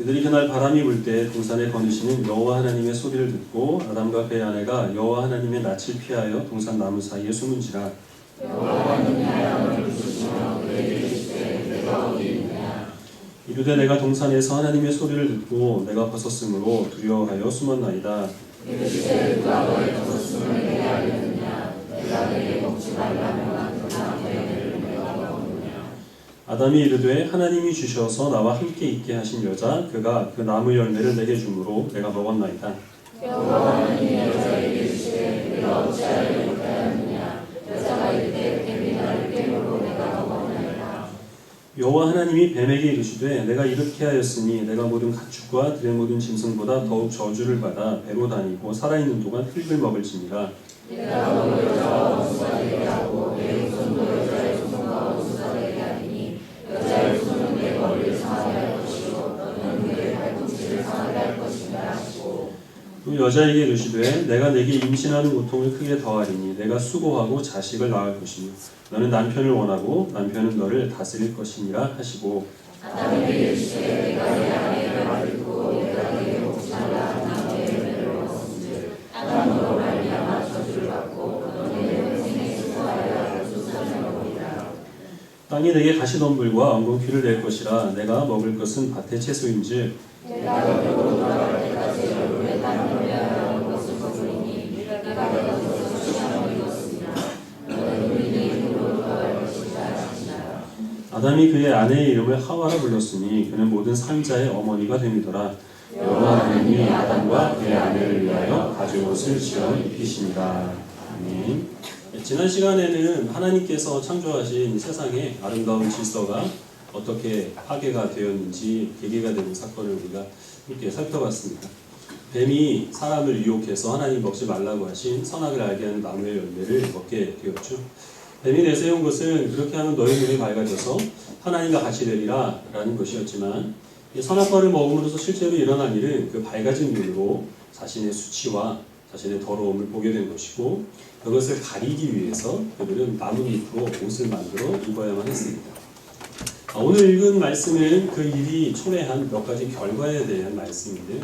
그들이 그날 바람이 불 때 동산에 거니시는 여호와 하나님의 소리를 듣고 아담과 그의 아내가 여호와 하나님의 낯을 피하여 동산 나무 사이에 숨은지라. 이르되 내가 동산에서 하나님의 소리를 듣고 내가 벗었으므로 두려워하여 숨었나이다. 아담이 이르되 하나님이 주셔서 나와 함께 있게 하신 여자 그가 그 나무 열매를 내게 주므로 내가 먹었나이다. 여호와 하나님이 여자에게 이르시되 내가 어찌하여 이렇게 하였느냐. 여자가 이르되 뱀이 나를 깨물고 내가 먹었나이다. 여호와 하나님이 뱀에게 이르시되 내가 이렇게 하였으니 내가 모든 가축과 들의 모든 짐승보다 더욱 저주를 받아 배로 다니고 살아있는 동안 흙을 먹을지니라. 내가 너를 여자와 원수가 되게 하고 내 후손도 여자의 후손과 원수가 되게 하리니 여자의 후손은 내 머리를 상하게 할 것이요 너는 그의 발꿈치를 상하게 할 것이라 하시고. 또 여자에게 이르시되 내가 내게 임신하는 고통을 크게 더하리니 내가 수고하고 자식을 낳을 것이며 너는 남편을 원하고 남편은 너를 다스릴 것이니라 하시고. 아담에게 이르시되 내가 내 아내를 말리고 내가 내게 먹지 말라 한 나무의 열매를 먹었은즉 아담으로 말미암아 저주를 받고 너는 내 평생에 수고하여 조상을 먹으리라. 땅이 내게 가시덤불과 엉겅퀴를 낼 것이라. 내가 먹을 것은 밭의 채소인즉 내가 너로 돌아갈 때까지 얼굴에 땀을 흘려야 하는 것을 먹으리니 내가 내가 젖어서 시험을 이뤘습니다. 너는 우리의 힘으로 돌아갈 것이라 하시니라. 아담이 그의 아내의 이름을 하와라 불렀으니 그는 모든 삶자의 어머니가 됨이더라. 여호와 하나님이 아담과 그의 아내를 위하여 가죽옷을 지어 입히시니라. 아멘. 지난 시간에는 하나님께서 창조하신 이 세상의 아름다운 질서가 어떻게 파괴가 되었는지 계기가 되는 사건을 우리가 함께 살펴봤습니다. 뱀이 사람을 유혹해서 하나님 먹지 말라고 하신 선악을 알게 하는 나무의 열매를 먹게 되었죠. 뱀이 내세운 것은 그렇게 하면 너희 눈이 밝아져서 하나님과 같이 되리라 라는 것이었지만 선악과를 먹음으로써 실제로 일어난 일은 그 밝아진 눈으로 자신의 수치와 자신의 더러움을 보게 된 것이고 그것을 가리기 위해서 그들은 나뭇잎으로 옷을 만들어 입어야만 했습니다. 오늘 읽은 말씀은 그 일이 초래한 몇 가지 결과에 대한 말씀인데요.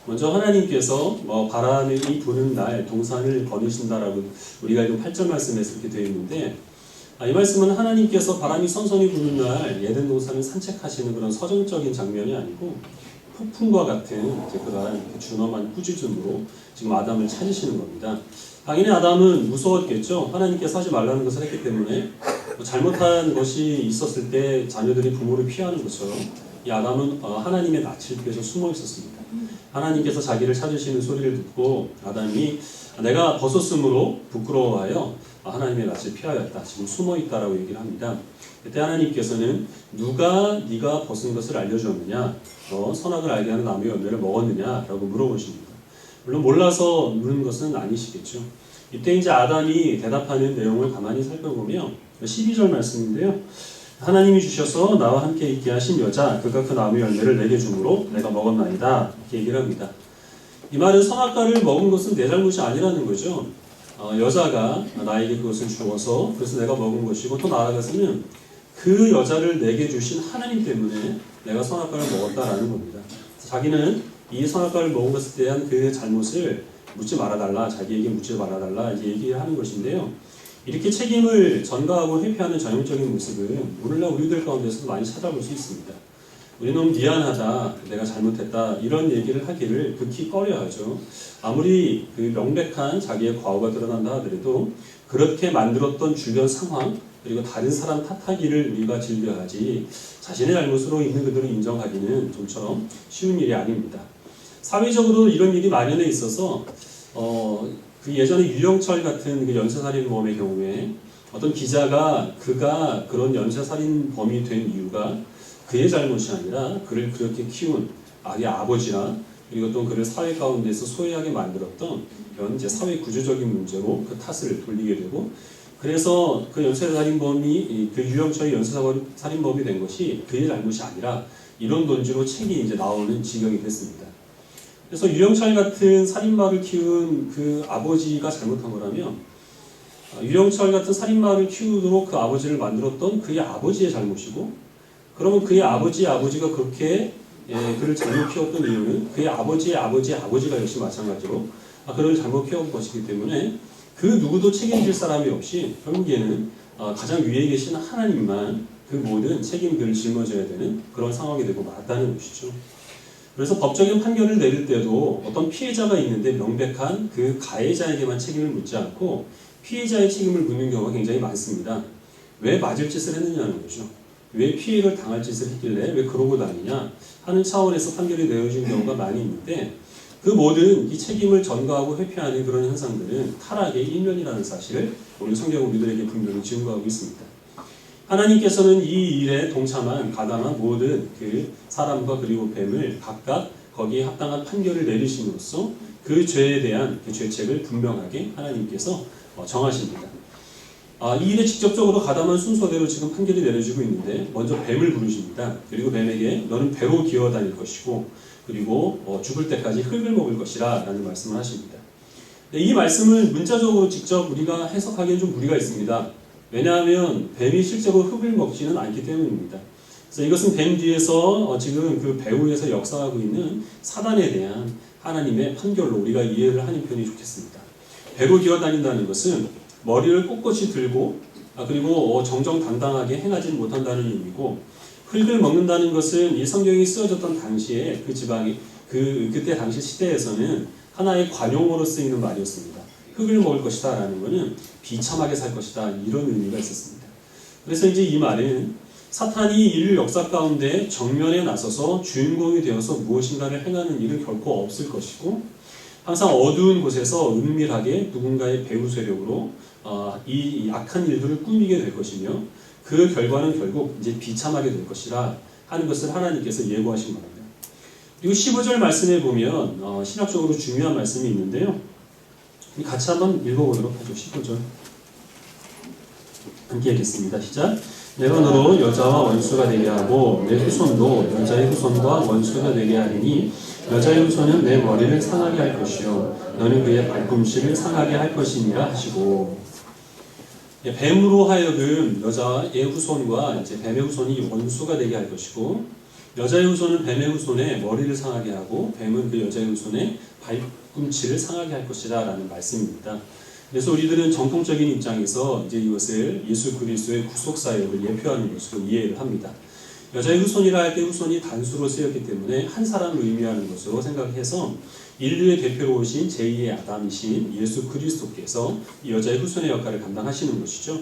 먼저 하나님께서 바람이 부는 날 동산을 거두신다라고 우리가 읽은 8절 말씀에서 이렇게 되어 있는데 이 말씀은 하나님께서 바람이 선선히 부는 날 에덴 동산을 산책하시는 그런 서정적인 장면이 아니고 폭풍과 같은 그러한 준엄한 꾸짖음으로 지금 아담을 찾으시는 겁니다. 당연히 아담은 무서웠겠죠. 하나님께서 하지 말라는 것을 했기 때문에 잘못한 것이 있었을 때 자녀들이 부모를 피하는 것처럼 이 아담은 하나님의 낯을 피해서 숨어 있었습니다. 하나님께서 자기를 찾으시는 소리를 듣고 아담이 내가 벗었으므로 부끄러워하여 하나님의 낯을 피하였다. 지금 숨어 있다라고 얘기를 합니다. 그때 하나님께서는 누가 네가 벗은 것을 알려주었느냐? 너 선악을 알게 하는 나무의 열매를 먹었느냐? 라고 물어보십니다. 물론 몰라서 물은 것은 아니시겠죠. 이때 이제 아담이 대답하는 내용을 가만히 살펴보면 12절 말씀인데요. 하나님이 주셔서 나와 함께 있게 하신 여자 그가 그 나무 열매를 내게 주므로 내가 먹었나이다. 이렇게 얘기를 합니다. 이 말은 선악과를 먹은 것은 내 잘못이 아니라는 거죠. 여자가 나에게 그것을 주어서 그래서 내가 먹은 것이고 또 나아가서는 그 여자를 내게 주신 하나님 때문에 내가 선악과를 먹었다라는 겁니다. 자기는 이 선악과를 먹은 것에 대한 그 잘못을 묻지 말아달라, 자기에게 묻지 말아달라 이제 얘기를 하는 것인데요. 이렇게 책임을 전가하고 회피하는 전형적인 모습은 오늘날 우리들 가운데서도 많이 찾아볼 수 있습니다. 우리 너무 미안하다, 내가 잘못했다 이런 얘기를 하기를 극히 꺼려하죠. 아무리 그 명백한 자기의 과오가 드러난다 하더라도 그렇게 만들었던 주변 상황 그리고 다른 사람 탓하기를 우리가 즐겨하지 자신의 잘못으로 있는 그들을 인정하기는 좀처럼 쉬운 일이 아닙니다. 사회적으로 이런 일이 만연해 있어서 그 예전에 유영철 같은 그 연쇄살인범의 경우에 어떤 기자가 그가 그런 연쇄살인범이 된 이유가 그의 잘못이 아니라 그를 그렇게 키운 악의 아버지나 그리고 또 그를 사회 가운데서 소외하게 만들었던 이런 이제 사회 구조적인 문제로 그 탓을 돌리게 되고 그래서 그 연쇄살인범이 그 유영철이 연쇄살인범이 된 것이 그의 잘못이 아니라 이런 논지로 책이 이제 나오는 지경이 됐습니다. 그래서 유영철 같은 살인마를 키운 그 아버지가 잘못한 거라면 유영철 같은 살인마를 키우도록 그 아버지를 만들었던 그의 아버지의 잘못이고 그러면 그의 아버지가 그렇게 그를 잘못 키웠던 이유는 그의 아버지의 아버지의 아버지가 역시 마찬가지로 그를 잘못 키운 것이기 때문에 그 누구도 책임질 사람이 없이 결국에는 가장 위에 계신 하나님만 그 모든 책임들을 짊어져야 되는 그런 상황이 되고 말았다는 것이죠. 그래서 법적인 판결을 내릴 때도 어떤 피해자가 있는데 명백한 그 가해자에게만 책임을 묻지 않고 피해자의 책임을 묻는 경우가 굉장히 많습니다. 왜 맞을 짓을 했느냐는 거죠. 왜 피해를 당할 짓을 했길래 왜 그러고 다니냐 하는 차원에서 판결이 내어진 경우가 많이 있는데 그 모든 이 책임을 전가하고 회피하는 그런 현상들은 타락의 일면이라는 사실을 오늘 성경은 우리들에게 분명히 증거하고 있습니다. 하나님께서는 이 일에 동참한 가담한 모든 그 사람과 그리고 뱀을 각각 거기에 합당한 판결을 내리심으로써 그 죄에 대한 그 죄책을 분명하게 하나님께서 정하십니다. 이 일에 직접적으로 가담한 순서대로 지금 판결이 내려지고 있는데 먼저 뱀을 부르십니다. 그리고 뱀에게 너는 배로 기어다닐 것이고 그리고 죽을 때까지 흙을 먹을 것이라 라는 말씀을 하십니다. 이 말씀을 문자적으로 직접 우리가 해석하기엔 좀 무리가 있습니다. 왜냐하면 뱀이 실제로 흙을 먹지는 않기 때문입니다. 그래서 이것은 뱀 뒤에서 지금 그 배후에서 역사하고 있는 사단에 대한 하나님의 판결로 우리가 이해를 하는 편이 좋겠습니다. 배로 기어다닌다는 것은 머리를 꼿꼿이 들고 그리고 정정당당하게 행하지는 못한다는 의미고 흙을 먹는다는 것은 이 성경이 쓰여졌던 당시에 그 지방이 그때 당시 시대에서는 하나의 관용어로 쓰이는 말이었습니다. 흙을 먹을 것이다 라는 것은 비참하게 살 것이다 이런 의미가 있었습니다. 그래서 이제 이 말은 사탄이 인류 역사 가운데 정면에 나서서 주인공이 되어서 무엇인가를 행하는 일은 결코 없을 것이고 항상 어두운 곳에서 은밀하게 누군가의 배후 세력으로 이 악한 일들을 꾸미게 될 것이며 그 결과는 결국 이제 비참하게 될 것이라 하는 것을 하나님께서 예고하신 겁니다. 그리고 15절 말씀에 보면 신학적으로 중요한 말씀이 있는데요. 같이 한번 읽어보도록 하죠. 15절 함께 읽겠습니다. 시작. 내가 너로 여자와 원수가 되게 하고 내 후손도 여자의 후손과 원수가 되게 하리니 여자의 후손은 내 머리를 상하게 할 것이요 너는 그의 발꿈치를 상하게 할 것이니라 하시고 뱀으로 하여금 여자의 후손과 이제 뱀의 후손이 원수가 되게 할 것이고 여자의 후손은 뱀의 후손의 머리를 상하게 하고 뱀은 그 여자의 후손의 발꿈치를 상하게 할 것이다 라는 말씀입니다. 그래서 우리들은 정통적인 입장에서 이제 이것을 예수 그리스도의 구속 사역을 예표하는 것으로 이해를 합니다. 여자의 후손이라 할 때 후손이 단수로 쓰였기 때문에 한 사람을 의미하는 것으로 생각해서 인류의 대표로 오신 제2의 아담이신 예수 그리스도께서 이 여자의 후손의 역할을 감당하시는 것이죠.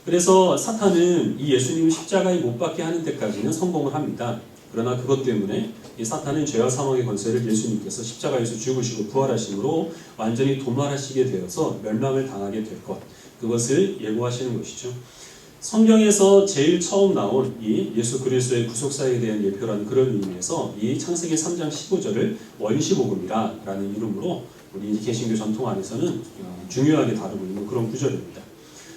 그래서 사탄은 이 예수님을 십자가에 못 박게 하는 데까지는 성공을 합니다. 그러나 그것 때문에 이 사탄은 죄와 사망의 권세를 예수님께서 십자가에서 죽으시고 부활하심으로 완전히 도말하시게 되어서 멸망을 당하게 될 것, 그것을 예고하시는 것이죠. 성경에서 제일 처음 나온 이 예수 그리스도의 구속사에 대한 예표라는 그런 의미에서 이 창세기 3장 15절을 원시복음이라 라는 이름으로 우리 개신교 전통 안에서는 중요하게 다루고 있는 그런 구절입니다.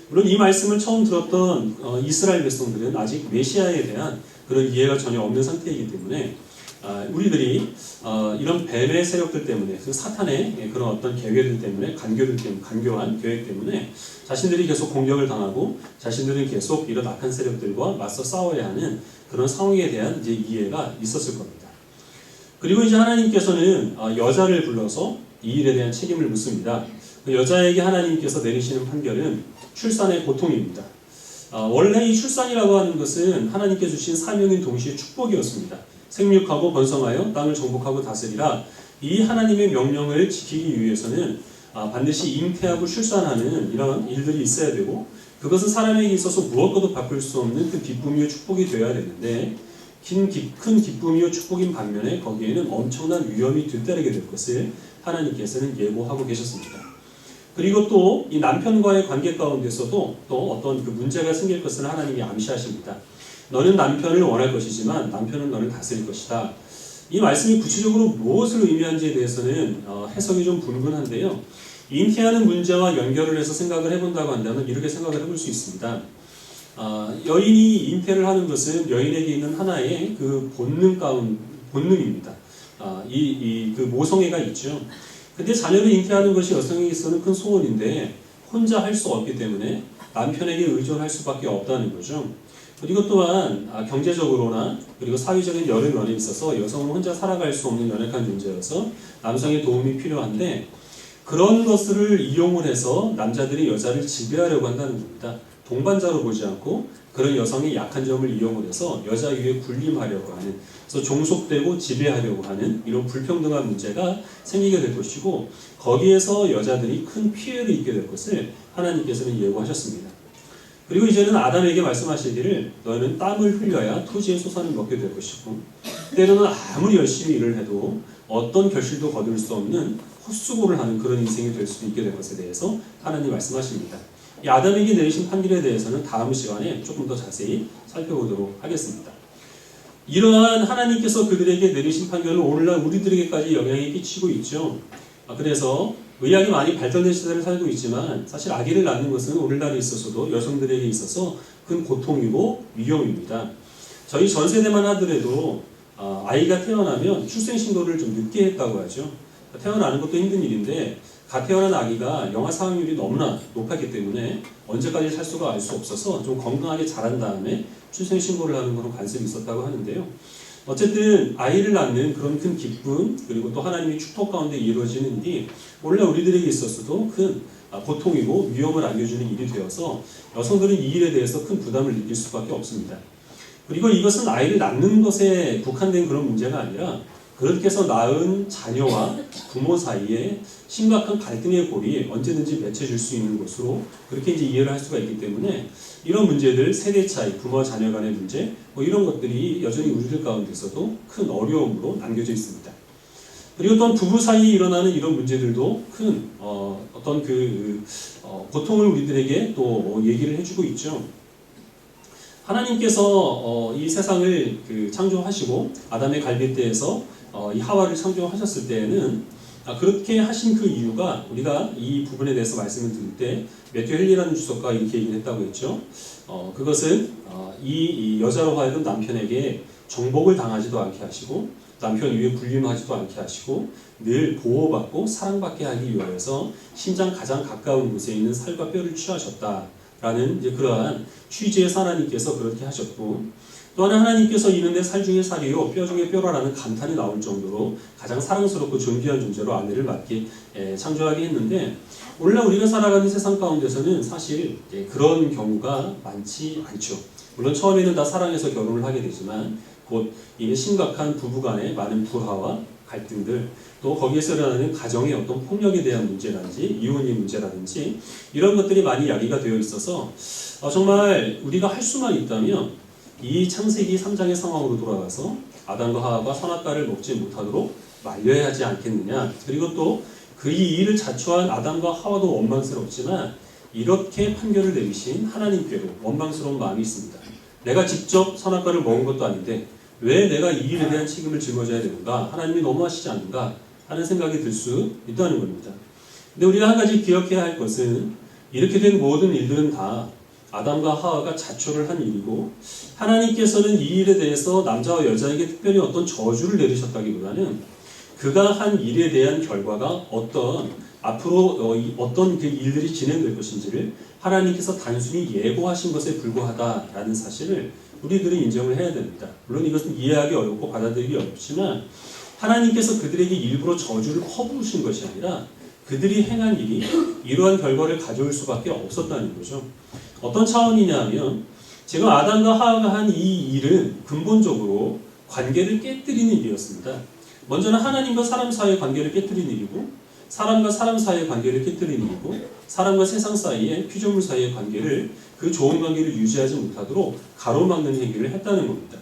물론 이 말씀을 처음 들었던 이스라엘 백성들은 아직 메시아에 대한 그런 이해가 전혀 없는 상태이기 때문에 우리들이 이런 뱀의 세력들 때문에 그 사탄의 그런 어떤 계획들 때문에 간교한 계획 때문에 자신들이 계속 공격을 당하고 자신들은 계속 이런 악한 세력들과 맞서 싸워야 하는 그런 상황에 대한 이제 이해가 있었을 겁니다. 그리고 이제 하나님께서는 여자를 불러서 이 일에 대한 책임을 묻습니다. 그 여자에게 하나님께서 내리시는 판결은 출산의 고통입니다. 원래 이 출산이라고 하는 것은 하나님께 주신 사명인 동시에 축복이었습니다. 생육하고 번성하여 땅을 정복하고 다스리라. 이 하나님의 명령을 지키기 위해서는 반드시 잉태하고 출산하는 이런 일들이 있어야 되고 그것은 사람에게 있어서 무엇과도 바꿀 수 없는 그 기쁨이요 축복이 되어야 되는데 큰 기쁨이요 축복인 반면에 거기에는 엄청난 위험이 뒤따르게 될 것을 하나님께서는 예고하고 계셨습니다. 그리고 또 이 남편과의 관계 가운데서도 또 어떤 그 문제가 생길 것을 하나님이 암시하십니다. 너는 남편을 원할 것이지만 남편은 너를 다스릴 것이다. 이 말씀이 구체적으로 무엇을 의미하는지에 대해서는 해석이 좀 분분한데요. 잉태하는 문제와 연결을 해서 생각을 해본다고 한다면 이렇게 생각을 해볼 수 있습니다. 여인이 잉태를 하는 것은 여인에게 있는 하나의 그 본능입니다. 그 모성애가 있죠. 근데 자녀를 잉태하는 것이 여성에게서는 큰 소원인데 혼자 할 수 없기 때문에 남편에게 의존할 수밖에 없다는 거죠. 그리고 또한 경제적으로나 그리고 사회적인 여러 면에 있어서 여성은 혼자 살아갈 수 없는 연약한 존재여서 남성의 도움이 필요한데 그런 것을 이용을 해서 남자들이 여자를 지배하려고 한다는 겁니다. 동반자로 보지 않고 그런 여성의 약한 점을 이용을 해서 여자 위에 군림하려고 하는, 그래서 종속되고 지배하려고 하는 이런 불평등한 문제가 생기게 될 것이고 거기에서 여자들이 큰 피해를 입게 될 것을 하나님께서는 예고하셨습니다. 그리고 이제는 아담에게 말씀하시기를 너희는 땀을 흘려야 토지의 소산을 먹게 될 것이고 때로는 아무리 열심히 일을 해도 어떤 결실도 거둘 수 없는 헛수고를 하는 그런 인생이 될 수도 있게 될 것에 대해서 하나님 말씀하십니다. 이 아담에게 내리신 판결에 대해서는 다음 시간에 조금 더 자세히 살펴보도록 하겠습니다. 이러한 하나님께서 그들에게 내리신 판결은 오늘날 우리들에게까지 영향이 끼치고 있죠. 그래서 의학이 많이 발전된 시대를 살고 있지만 사실 아기를 낳는 것은 오늘날에 있어서도 여성들에게 있어서 큰 고통이고 위험입니다. 저희 전 세대만 하더라도 아이가 태어나면 출생신고를 좀 늦게 했다고 하죠. 태어나는 것도 힘든 일인데 갓 태어난 아기가 영아 사망률이 너무나 높았기 때문에 언제까지 살 수가 알 수 없어서 좀 건강하게 자란 다음에 출생신고를 하는 그런 관습이 있었다고 하는데요. 어쨌든 아이를 낳는 그런 큰 기쁨 그리고 또 하나님의 축복 가운데 이루어지는 일이 원래 우리들에게 있어서도 큰 고통이고 위험을 안겨주는 일이 되어서 여성들은 이 일에 대해서 큰 부담을 느낄 수밖에 없습니다. 그리고 이것은 아이를 낳는 것에 국한된 그런 문제가 아니라 그렇게 해서 낳은 자녀와 부모 사이에 심각한 갈등의 골이 언제든지 맺혀질 수 있는 것으로 그렇게 이제 이해를 할 수가 있기 때문에 이런 문제들, 세대 차이, 부모와 자녀 간의 문제, 이런 것들이 여전히 우리들 가운데서도 큰 어려움으로 남겨져 있습니다. 그리고 또 부부 사이에 일어나는 이런 문제들도 큰 어떤 고통을 우리들에게 또 얘기를 해주고 있죠. 하나님께서 이 세상을 창조하시고 아담의 갈빗대에서 이 하와를 창조하셨을 때에는 그렇게 하신 그 이유가 우리가 이 부분에 대해서 말씀을 드릴 때 매튜 헨리라는 주석가가 이렇게 얘기를 했다고 했죠. 그것은 이 여자로 하여금 남편에게 정복을 당하지도 않게 하시고 남편 위에 군림하지도 않게 하시고 늘 보호받고 사랑받게 하기 위하여서 심장 가장 가까운 곳에 있는 살과 뼈를 취하셨다라는 이제 그러한 취지에서 하나님께서 그렇게 하셨고 또 하나님께서 이는 내 살 중에 살이요 뼈 중에 뼈라라는 감탄이 나올 정도로 가장 사랑스럽고 존귀한 존재로 아내를 맡게 창조하게 했는데 오늘날 우리가 살아가는 세상 가운데서는 사실 그런 경우가 많지 않죠. 물론 처음에는 다 사랑해서 결혼을 하게 되지만 곧 이게 심각한 부부간의 많은 불화와 갈등들 또 거기에서 일어나는 가정의 어떤 폭력에 대한 문제라든지 이혼의 문제라든지 이런 것들이 많이 야기가 되어 있어서 정말 우리가 할 수만 있다면 이 창세기 3장의 상황으로 돌아가서 아담과 하와가 선악과를 먹지 못하도록 말려야 하지 않겠느냐. 그리고 또 그 이 일을 자초한 아담과 하와도 원망스럽지만 이렇게 판결을 내리신 하나님께도 원망스러운 마음이 있습니다. 내가 직접 선악과를 먹은 것도 아닌데 왜 내가 이 일에 대한 책임을 짊어져야 되는가? 하나님이 너무하시지 않는가? 하는 생각이 들 수 있다는 겁니다. 근데 우리가 한 가지 기억해야 할 것은 이렇게 된 모든 일들은 다 아담과 하와가 자초를 한 일이고 하나님께서는 이 일에 대해서 남자와 여자에게 특별히 어떤 저주를 내리셨다기보다는 그가 한 일에 대한 결과가 앞으로 어떤 그 일들이 진행될 것인지를 하나님께서 단순히 예고하신 것에 불과하다라는 사실을 우리들이 인정을 해야 됩니다. 물론 이것은 이해하기 어렵고 받아들이기 어렵지만 하나님께서 그들에게 일부러 저주를 퍼부으신 것이 아니라 그들이 행한 일이 이러한 결과를 가져올 수밖에 없었다는 거죠. 어떤 차원이냐 하면 지금 아담과 하와가 한 이 일은 근본적으로 관계를 깨뜨리는 일이었습니다. 먼저는 하나님과 사람 사이의 관계를 깨뜨리는 일이고 사람과 사람 사이의 관계를 깨뜨리는 일이고 사람과 세상 사이의 피조물 사이의 관계를 그 좋은 관계를 유지하지 못하도록 가로막는 행위를 했다는 겁니다.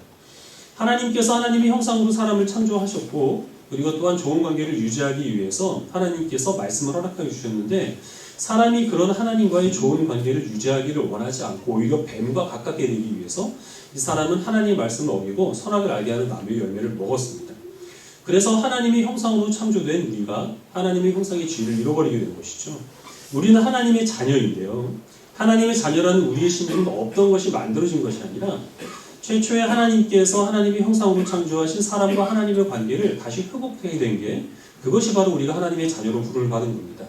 하나님께서 하나님의 형상으로 사람을 창조하셨고 그리고 또한 좋은 관계를 유지하기 위해서 하나님께서 말씀을 허락하여 주셨는데 사람이 그런 하나님과의 좋은 관계를 유지하기를 원하지 않고 오히려 뱀과 가깝게 되기 위해서 이 사람은 하나님의 말씀을 어기고 선악을 알게 하는 나무의 열매를 먹었습니다. 그래서 하나님의 형상으로 창조된 우리가 하나님의 형상의 죄를 잃어버리게 된 것이죠. 우리는 하나님의 자녀인데요. 하나님의 자녀라는 우리의 신분은 없던 것이 만들어진 것이 아니라 최초에 하나님께서 하나님의 형상으로 창조하신 사람과 하나님의 관계를 다시 회복하게 된 게 그것이 바로 우리가 하나님의 자녀로 부름을 받은 겁니다.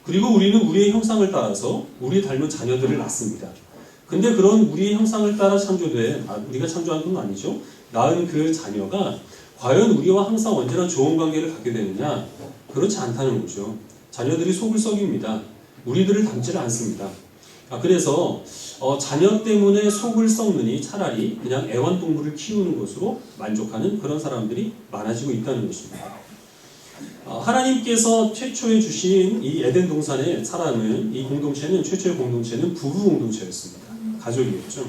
그리고 우리는 우리의 형상을 따라서 우리 닮은 자녀들을 낳습니다. 근데 그런 우리의 형상을 따라 창조된, 우리가 창조한 건 아니죠. 낳은 그 자녀가 과연 우리와 항상 언제나 좋은 관계를 갖게 되느냐? 그렇지 않다는 거죠. 자녀들이 속을 썩입니다. 우리들을 닮지를 않습니다. 그래서 자녀 때문에 속을 썩느니 차라리 그냥 애완동물을 키우는 것으로 만족하는 그런 사람들이 많아지고 있다는 것입니다. 하나님께서 최초에 주신 이 에덴 동산에 살아가는 이 공동체는, 최초의 공동체는 부부 공동체였습니다. 가족이었죠.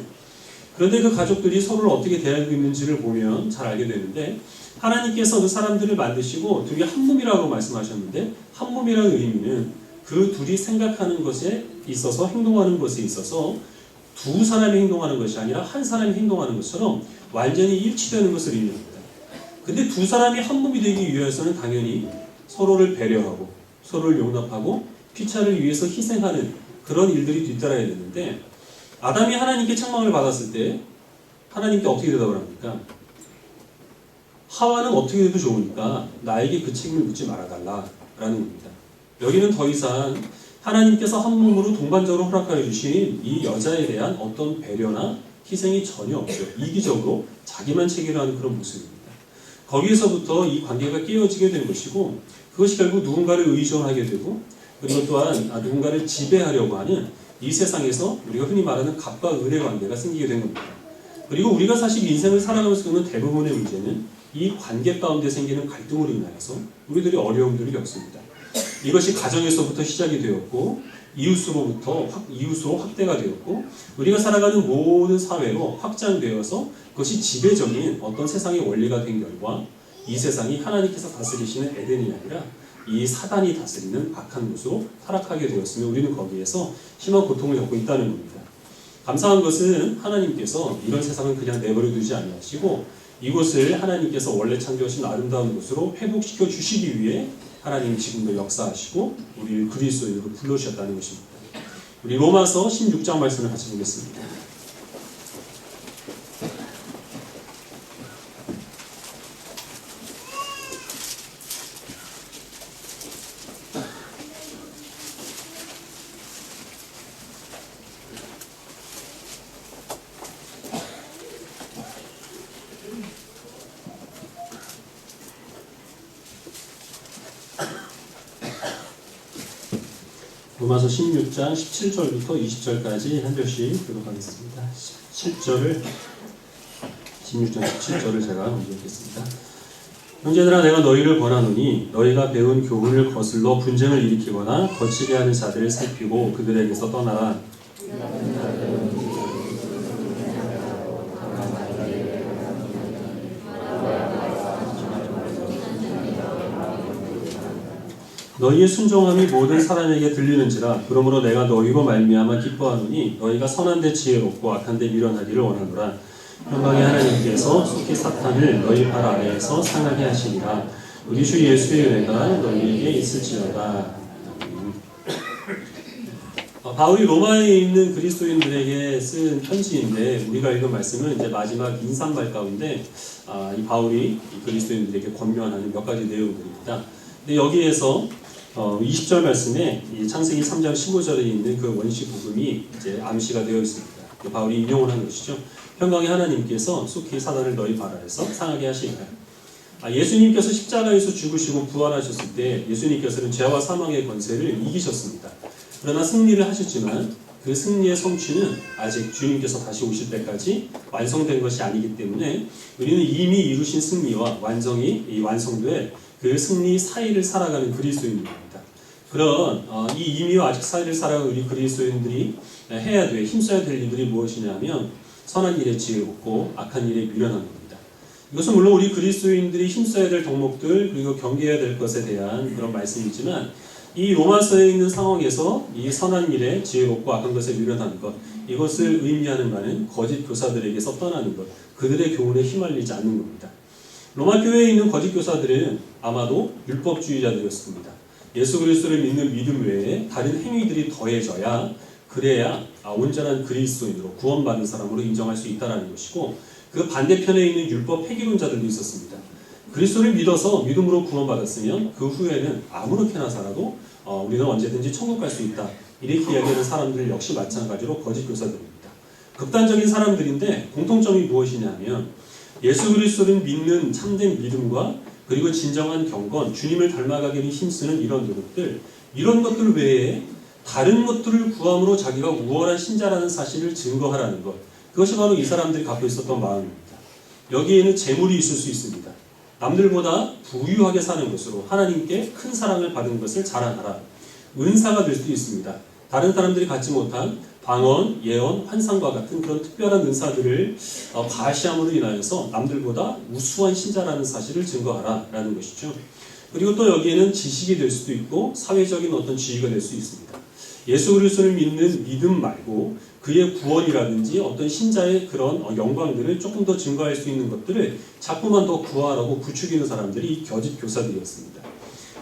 그런데 그 가족들이 서로를 어떻게 대하고 있는지를 보면 잘 알게 되는데, 하나님께서 그 사람들을 만드시고 둘이 한 몸이라고 말씀하셨는데, 한 몸이라는 의미는 그 둘이 생각하는 것에 있어서, 행동하는 것에 있어서 두 사람이 행동하는 것이 아니라 한 사람이 행동하는 것처럼 완전히 일치되는 것을 의미합니다. 근데 두 사람이 한 몸이 되기 위해서는 당연히 서로를 배려하고 서로를 용납하고 피차를 위해서 희생하는 그런 일들이 뒤따라야 되는데, 아담이 하나님께 책망을 받았을 때 하나님께 어떻게 대답을 합니까? 하와는 어떻게 해도 좋으니까 나에게 그 책임을 묻지 말아달라라는 겁니다. 여기는 더 이상 하나님께서 한 몸으로 동반적으로 허락하여 주신 이 여자에 대한 어떤 배려나 희생이 전혀 없죠. 이기적으로 자기만 체결하는 그런 모습입니다. 거기에서부터 이 관계가 깨어지게 된 것이고, 그것이 결국 누군가를 의존하게 되고, 그리고 또한 누군가를 지배하려고 하는 이 세상에서 우리가 흔히 말하는 갑과 을의 관계가 생기게 된 겁니다. 그리고 우리가 사실 인생을 살아가면서 겪는 대부분의 문제는 이 관계 가운데 생기는 갈등으로 인하여서 우리들이 어려움들을 겪습니다. 이것이 가정에서부터 시작이 되었고, 이웃으로 확대가 되었고, 우리가 살아가는 모든 사회로 확장되어서 그것이 지배적인 어떤 세상의 원리가 된 결과, 이 세상이 하나님께서 다스리시는 에덴이 아니라 이 사단이 다스리는 악한 곳으로 타락하게 되었으며, 우리는 거기에서 심한 고통을 겪고 있다는 겁니다. 감사한 것은 하나님께서 이런 세상은 그냥 내버려 두지 아니하시고, 이곳을 하나님께서 원래 창조하신 아름다운 곳으로 회복시켜 주시기 위해 하나님이 지금도 역사하시고 우리를 그리스도인으로 불러주셨다는 것입니다. 우리 로마서 16장 말씀을 같이 보겠습니다. 로마서 16장 17절부터 20절까지 한 절씩 교독하겠습니다. 16장 17절을 제가 먼저 읽겠습니다. 형제들아, 내가 너희를 권하노니 너희가 배운 교훈을 거슬러 분쟁을 일으키거나 거치게 하는 자들을 살피고 그들에게서 떠나라. 너희의 순종함이 모든 사람에게 들리는지라. 그러므로 내가 너희로 말미암아 기뻐하노니 너희가 선한데 지혜롭고 악한데 미련하기를 원하노라. 평강의 하나님께서 속히 사탄을 너희 발 아래에서 상하게 하시리라. 우리 주 예수의 은혜가 너희에게 있을지어다. 바울이 로마에 있는 그리스도인들에게 쓴 편지인데, 우리가 읽은 말씀은 이제 마지막 인사말 가운데 이 바울이 이 그리스도인들에게 권면하는 몇 가지 내용들입니다. 근데 여기에서 20절 말씀에 이 창세기 3장 15절에 있는 그 원시 복음이 이제 암시가 되어 있습니다. 바울이 인용을 하는 것이죠. 평강의 하나님께서 속히 사단을 너희 발 아래서 상하게 하시리라. 예수님께서 십자가에서 죽으시고 부활하셨을 때 예수님께서는 죄와 사망의 권세를 이기셨습니다. 그러나 승리를 하셨지만 그 승리의 성취는 아직 주님께서 다시 오실 때까지 완성된 것이 아니기 때문에 우리는 이미 이루신 승리와 완성이 완성될 그 승리 사이를 살아가는 그리스도인입니다. 그런 이 이미와 아직 사이를 살아가는 우리 그리스도인들이 해야 돼, 힘써야 될 일들이 무엇이냐면 선한 일에 지혜롭고 악한 일에 미련한 겁니다. 이것은 물론 우리 그리스도인들이 힘써야 될 덕목들, 그리고 경계해야 될 것에 대한 그런 말씀이지만, 이 로마서에 있는 상황에서 이 선한 일에 지혜롭고 악한 것에 미련한 것, 이것을 의미하는 바는 거짓 교사들에게서 떠나는 것, 그들의 교훈에 휘말리지 않는 겁니다. 로마 교회에 있는 거짓 교사들은 아마도 율법주의자들이었습니다. 예수 그리스도를 믿는 믿음 외에 다른 행위들이 더해져야, 그래야 온전한 그리스도인으로 구원받은 사람으로 인정할 수 있다는 것이고, 그 반대편에 있는 율법 폐기론자들도 있었습니다. 그리스도를 믿어서 믿음으로 구원받았으면 그 후에는 아무렇게나 살아도 우리는 언제든지 천국 갈 수 있다, 이렇게 이야기하는 사람들 역시 마찬가지로 거짓 교사들입니다. 극단적인 사람들인데 공통점이 무엇이냐면 예수 그리스도를 믿는 참된 믿음과 그리고 진정한 경건, 주님을 닮아가기를 힘쓰는 이런 노력들, 이런 것들 외에 다른 것들을 구함으로 자기가 우월한 신자라는 사실을 증거하라는 것, 그것이 바로 이 사람들이 갖고 있었던 마음입니다. 여기에는 재물이 있을 수 있습니다. 남들보다 부유하게 사는 것으로 하나님께 큰 사랑을 받은 것을 자랑하라. 은사가 될 수도 있습니다. 다른 사람들이 갖지 못한 방언, 예언, 환상과 같은 그런 특별한 은사들을 과시함으로 인하여서 남들보다 우수한 신자라는 사실을 증거하라라는 것이죠. 그리고 또 여기에는 지식이 될 수도 있고 사회적인 어떤 지위가 될 수 있습니다. 예수 그리스도를 믿는 믿음 말고 그의 구원이라든지 어떤 신자의 그런 영광들을 조금 더 증거할 수 있는 것들을 자꾸만 더 구하라고 부추기는 사람들이 이 거짓 교사들이었습니다.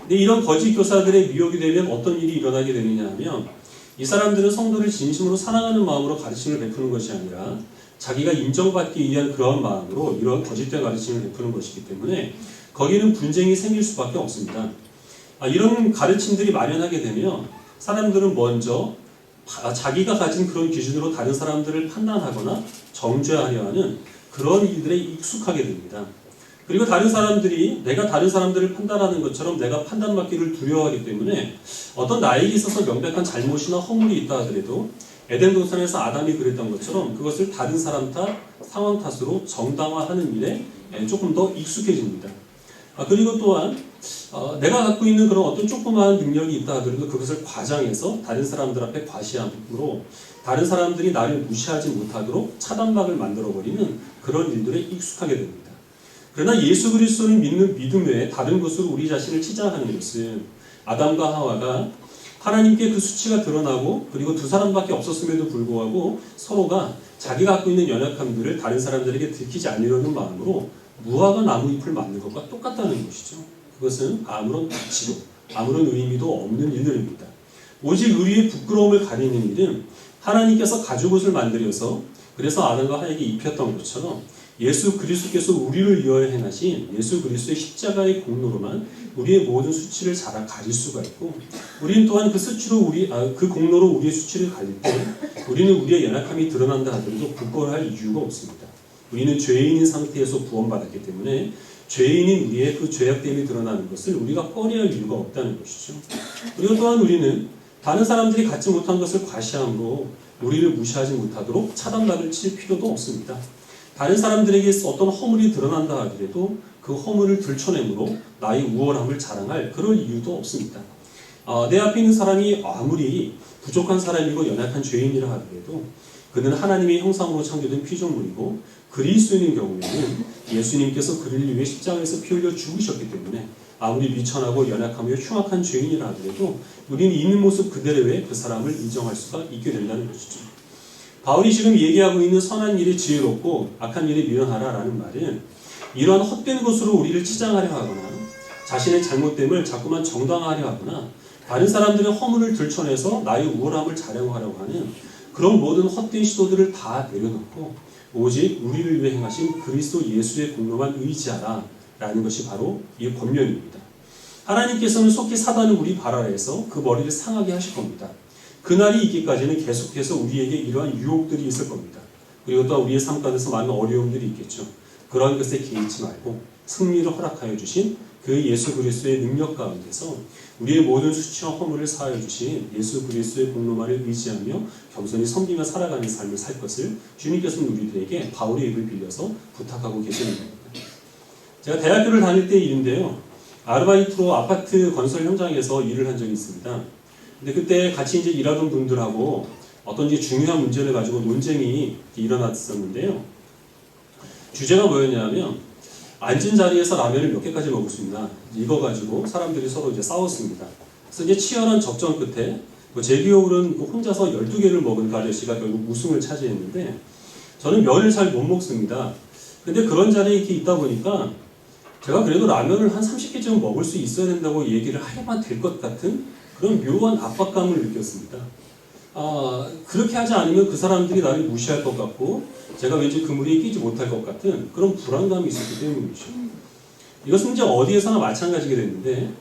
근데 이런 거짓 교사들의 미혹이 되면 어떤 일이 일어나게 되느냐 하면 이 사람들은 성도를 진심으로 사랑하는 마음으로 가르침을 베푸는 것이 아니라 자기가 인정받기 위한 그런 마음으로 이런 거짓된 가르침을 베푸는 것이기 때문에 거기는 분쟁이 생길 수밖에 없습니다. 이런 가르침들이 만연하게 되면 사람들은 먼저 자기가 가진 그런 기준으로 다른 사람들을 판단하거나 정죄하려 하는 그런 일들에 익숙하게 됩니다. 그리고 다른 사람들이 내가 다른 사람들을 판단하는 것처럼 내가 판단받기를 두려워하기 때문에 어떤 나에게 있어서 명백한 잘못이나 허물이 있다 하더라도 에덴 동산에서 아담이 그랬던 것처럼 그것을 다른 사람 탓, 상황 탓으로 정당화하는 일에 조금 더 익숙해집니다. 그리고 또한 내가 갖고 있는 그런 어떤 조그마한 능력이 있다 하더라도 그것을 과장해서 다른 사람들 앞에 과시함으로 다른 사람들이 나를 무시하지 못하도록 차단막을 만들어버리는 그런 일들에 익숙하게 됩니다. 그러나 예수 그리스도를 믿는 믿음 외에 다른 것으로 우리 자신을 치장하는 것은 아담과 하와가 하나님께 그 수치가 드러나고 그리고 두 사람밖에 없었음에도 불구하고 서로가 자기가 갖고 있는 연약함들을 다른 사람들에게 들키지 않으려는 마음으로 무화과 나무잎을 만든 것과 똑같다는 것이죠. 그것은 아무런 가치도 아무런 의미도 없는 일들입니다. 오직 우리의 부끄러움을 가리는 일은 하나님께서 가죽옷을 만들어서 그래서 아담과 하와에게 입혔던 것처럼 예수 그리스도께서 우리를 위하여 행하신 예수 그리스도의 십자가의 공로로만 우리의 모든 수치를 잘 가릴 수가 있고 우리는 또한 그 수치로 그 공로로 우리의 수치를 가릴 때 우리는 우리의 연약함이 드러난다 하더라도 부끄러워할 이유가 없습니다. 우리는 죄인인 상태에서 구원받았기 때문에 죄인인 우리의 그 죄악됨이 드러나는 것을 우리가 꺼려할 이유가 없다는 것이죠. 그리고 또한 우리는 다른 사람들이 갖지 못한 것을 과시함으로 우리를 무시하지 못하도록 차단막을 칠 필요도 없습니다. 다른 사람들에게 어떤 허물이 드러난다 하더라도 그 허물을 들춰내므로 나의 우월함을 자랑할 그럴 이유도 없습니다. 내 앞에 있는 사람이 아무리 부족한 사람이고 연약한 죄인이라 하더라도 그는 하나님의 형상으로 창조된 피조물이고 그리스도인인 경우에는 예수님께서 그를 위해 십자가에서 피 흘려 죽으셨기 때문에 아무리 미천하고 연약하며 흉악한 죄인이라 하더라도 우리는 있는 모습 그대로의 그 사람을 인정할 수가 있게 된다는 것이죠. 바울이 지금 얘기하고 있는 선한 일이 지혜롭고 악한 일이 미련하라라는 말은 이러한 헛된 것으로 우리를 치장하려 하거나 자신의 잘못됨을 자꾸만 정당화하려 하거나 다른 사람들의 허물을 들춰내서 나의 우월함을 자랑하려고 하는 그런 모든 헛된 시도들을 다 내려놓고 오직 우리를 위해 행하신 그리스도 예수의 공로만 의지하라 라는 것이 바로 이 권면입니다. 하나님께서는 속히 사단을 우리 발 아래에서 그 머리를 상하게 하실 겁니다. 그날이 있기까지는 계속해서 우리에게 이러한 유혹들이 있을 겁니다. 그리고 또 우리의 삶 가운데서 많은 어려움들이 있겠죠. 그러한 것에 개의치 말고 승리를 허락하여 주신 그 예수 그리스도의 능력 가운데서 우리의 모든 수치와 허물을 사하여 주신 예수 그리스도의 공로만을 의지하며 겸손히 섬기며 살아가는 삶을 살 것을 주님께서는 우리들에게 바울의 입을 빌려서 부탁하고 계시는 겁니다. 제가 대학교를 다닐 때 일인데요. 아르바이트로 아파트 건설 현장에서 일을 한 적이 있습니다. 근데 그때 같이 이제 일하던 분들하고 어떤 이제 중요한 문제를 가지고 논쟁이 일어났었는데요. 주제가 뭐였냐면 앉은 자리에서 라면을 몇 개까지 먹을 수 있나 이거 가지고 사람들이 서로 이제 싸웠습니다. 그래서 이제 치열한 접전 끝에 제 기억으로는 혼자서 12개를 먹은 그 아저씨가 결국 우승을 차지했는데 저는 면을 잘 못 먹습니다. 근데 그런 자리에 이렇게 있다 보니까 제가 그래도 라면을 한 30개쯤 먹을 수 있어야 된다고 얘기를 하려면 될 것 같은 그런 묘한 압박감을 느꼈습니다. 그렇게 하지 않으면 그 사람들이 나를 무시할 것 같고 제가 왠지 그 무리에 끼지 못할 것 같은 그런 불안감이 있었기 때문이죠. 이것은 이제 어디에서나 마찬가지게 됐는데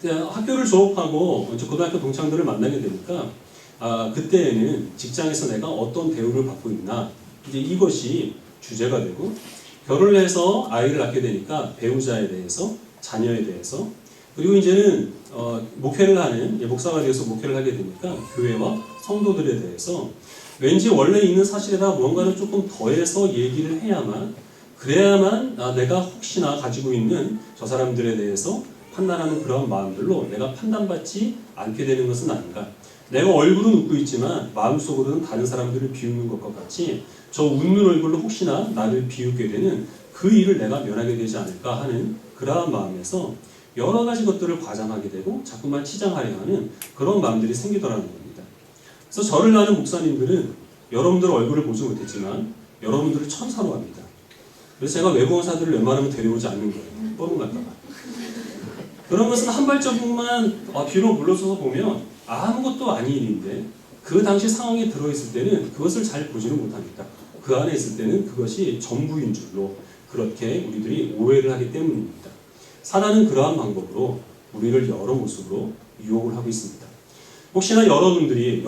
학교를 졸업하고 고등학교 동창들을 만나게 되니까 그때에는 직장에서 내가 어떤 대우를 받고 있나, 이제 이것이 주제가 되고, 결혼을 해서 아이를 낳게 되니까 배우자에 대해서, 자녀에 대해서, 그리고 이제는 목회를 하는, 목사가 되어서 목회를 하게 되니까 교회와 성도들에 대해서 왠지 원래 있는 사실에다 무언가를 조금 더해서 얘기를 해야만, 그래야만 내가 혹시나 가지고 있는 저 사람들에 대해서 판단하는 그런 마음들로 내가 판단받지 않게 되는 것은 아닌가. 내가 얼굴은 웃고 있지만 마음속으로는 다른 사람들을 비웃는 것과 같이 저 웃는 얼굴로 혹시나 나를 비웃게 되는 그 일을 내가 면하게 되지 않을까 하는 그러한 마음에서 여러 가지 것들을 과장하게 되고 자꾸만 치장하려 하는 그런 마음들이 생기더라는 겁니다. 그래서 저를 아는 목사님들은 여러분들 얼굴을 보지 못했지만 여러분들을 천사로 합니다. 그래서 제가 외국어사들을 웬만하면 데려오지 않는 거예요. 뻐rum 갔다가. 그런 것은 한 발자국만 뒤로 물러서서 보면 아무것도 아닌 일인데 그 당시 상황에 들어있을 때는 그것을 잘 보지는 못합니다. 그 안에 있을 때는 그것이 전부인 줄로 그렇게 우리들이 오해를 하기 때문입니다. 사단은 그러한 방법으로 우리를 여러 모습으로 유혹을 하고 있습니다. 혹시나 여러분들의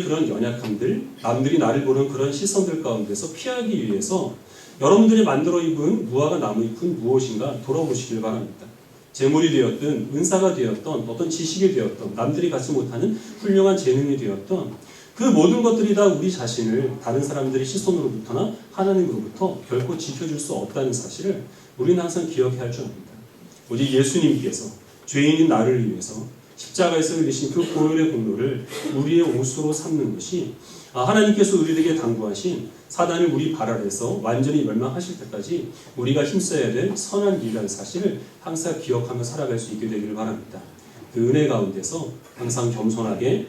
그런 연약함들, 남들이 나를 보는 그런 시선들 가운데서 피하기 위해서 여러분들이 만들어 입은 무화과 나무 잎은 무엇인가 돌아보시길 바랍니다. 재물이 되었든 은사가 되었던 어떤 지식이 되었던 남들이 갖지 못하는 훌륭한 재능이 되었던 그 모든 것들이 다 우리 자신을 다른 사람들의 시선으로부터나 하나님으로부터 결코 지켜줄 수 없다는 사실을 우리는 항상 기억해야 할 줄 압니다. 오직 예수님께서 죄인인 나를 위해서 십자가에서 흘리신 그 보혈의 공로를 우리의 옷으로 삼는 것이 하나님께서 우리에게 당부하신 사단을 우리 발 아래서 완전히 멸망하실 때까지 우리가 힘써야 될 선한 일이라는 사실을 항상 기억하며 살아갈 수 있게 되기를 바랍니다. 그 은혜 가운데서 항상 겸손하게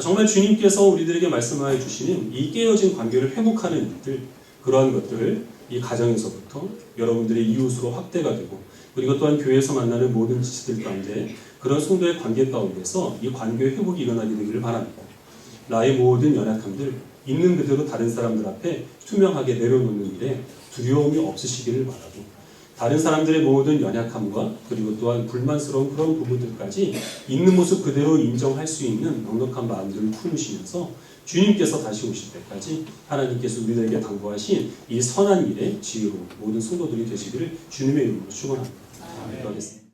정말 주님께서 우리들에게 말씀하여 주시는 이 깨어진 관계를 회복하는 일들, 그러한 것들을 이 가정에서부터 여러분들의 이웃으로 확대가 되고 그리고 또한 교회에서 만나는 모든 지체들 가운데 그런 성도의 관계 가운데서 이 관계의 회복이 일어나게 되기를 바랍니다. 나의 모든 연약함들 있는 그대로 다른 사람들 앞에 투명하게 내려놓는 일에 두려움이 없으시기를 바라고 다른 사람들의 모든 연약함과 그리고 또한 불만스러운 그런 부분들까지 있는 모습 그대로 인정할 수 있는 넉넉한 마음들을 품으시면서 주님께서 다시 오실 때까지 하나님께서 우리들에게 당부하신 이 선한 일에 지혜로 모든 성도들이 되시기를 주님의 이름으로 축원합니다. 기도하겠습니다.